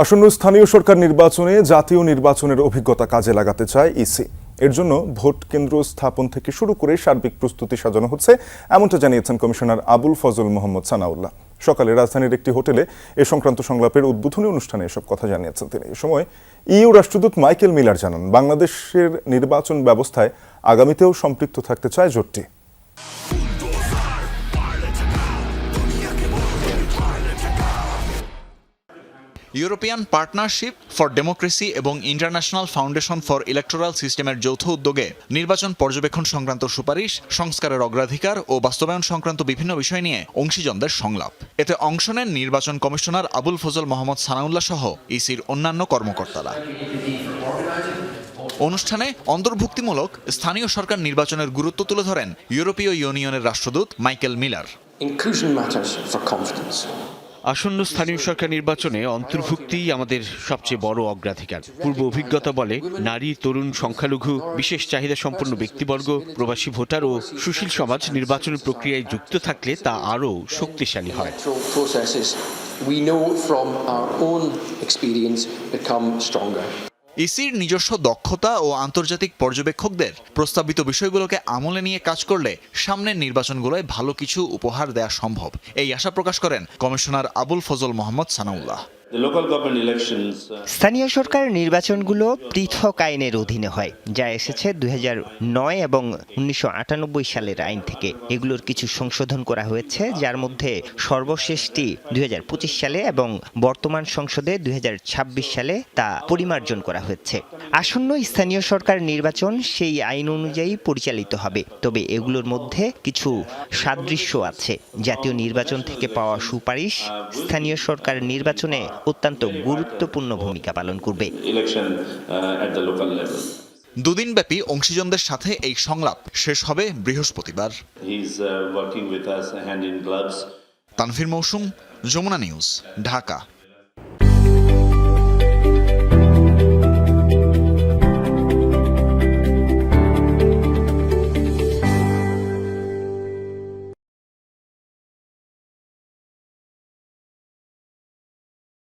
আসন্ন স্থানীয় সরকার নির্বাচনে জাতীয় নির্বাচনের অভিজ্ঞতা কাজে লাগাতে চায় ইসি। এর জন্য ভোট কেন্দ্র স্থাপন থেকে শুরু করে সার্বিক প্রস্তুতি সাজানো হচ্ছে, এমনটা জানিয়েছেন কমিশনার আবুল ফজল মোহাম্মদ সানাউল্লাহ। সকালে রাজধানীর একটি হোটেলে এ সংক্রান্ত সংলাপের উদ্বোধনী অনুষ্ঠানে এসব কথা জানিয়েছেন তিনি। এ সময় ইইউ রাষ্ট্রদূত মাইকেল মিলার জানান, বাংলাদেশের নির্বাচন ব্যবস্থায় আগামীতেও সম্পৃক্ত থাকতে চায় জোটটি। ইউরোপিয়ান পার্টনারশিপ ফর ডেমোক্রেসি এবং ইন্টারন্যাশনাল ফাউন্ডেশন ফর ইলেকটোরাল সিস্টেমের যৌথ উদ্যোগে নির্বাচন পর্যবেক্ষণ সংক্রান্ত সুপারিশ, সংস্কারের অগ্রাধিকার ও বাস্তবায়ন সংক্রান্ত বিভিন্ন বিষয় নিয়ে অংশীজনদের সংলাপ। এতে অংশ নেন নির্বাচন কমিশনার আবুল ফজল মোহাম্মদ সানাউল্লাহ সহ ইসির অন্যান্য কর্মকর্তারা। অনুষ্ঠানে অন্তর্ভুক্তিমূলক স্থানীয় সরকার নির্বাচনের গুরুত্ব তুলে ধরেন ইউরোপীয় ইউনিয়নের রাষ্ট্রদূত মাইকেল মিলার। আসন্ন স্থানীয় সরকার নির্বাচনে অন্তর্ভুক্তি আমাদের সবচেয়ে বড় অগ্রাধিকার। পূর্ব অভিজ্ঞতা বলে নারী, তরুণ, সংখ্যালঘু, বিশেষ চাহিদা সম্পন্ন ব্যক্তিবর্গ, প্রবাসী ভোটার ও সুশীল সমাজ নির্বাচনের প্রক্রিয়ায় যুক্ত থাকলে তা আরও শক্তিশালী হয়। ইসির নিজস্ব দক্ষতা ও আন্তর্জাতিক পর্যবেক্ষকদের প্রস্তাবিত বিষয়গুলোকে আমলে নিয়ে কাজ করলে সামনের নির্বাচনগুলোয় ভালো কিছু উপহার দেওয়া সম্ভব, এই আশা প্রকাশ করেন কমিশনার আবুল ফজল মোহাম্মদ সানাউল্লাহ। স্থানীয় সরকার নির্বাচনগুলো পৃথক আইনের অধীনে হয়, যা এসেছে 2009 এবং 1998 সালের আইন থেকে। এগুলোর কিছু সংশোধন করা হয়েছে, যার মধ্যে সর্বশেষটি 2025 সালে এবং বর্তমান সংসদে 2026 সালে তা পরিমার্জন করা হয়েছে। আসন্ন স্থানীয় সরকার নির্বাচন সেই আইন অনুযায়ী পরিচালিত হবে, তবে এগুলোর মধ্যে কিছু সাদৃশ্য আছে। জাতীয় নির্বাচন থেকে পাওয়া সুপারিশ স্থানীয় সরকার নির্বাচনে অত্যন্ত গুরুত্বপূর্ণ ভূমিকা পালন করবে। দুদিনব্যাপী অংশীজনদের সাথে এই সংলাপ শেষ হবে বৃহস্পতিবার। তানভীর মৌসুম, যমুনা নিউজ, ঢাকা।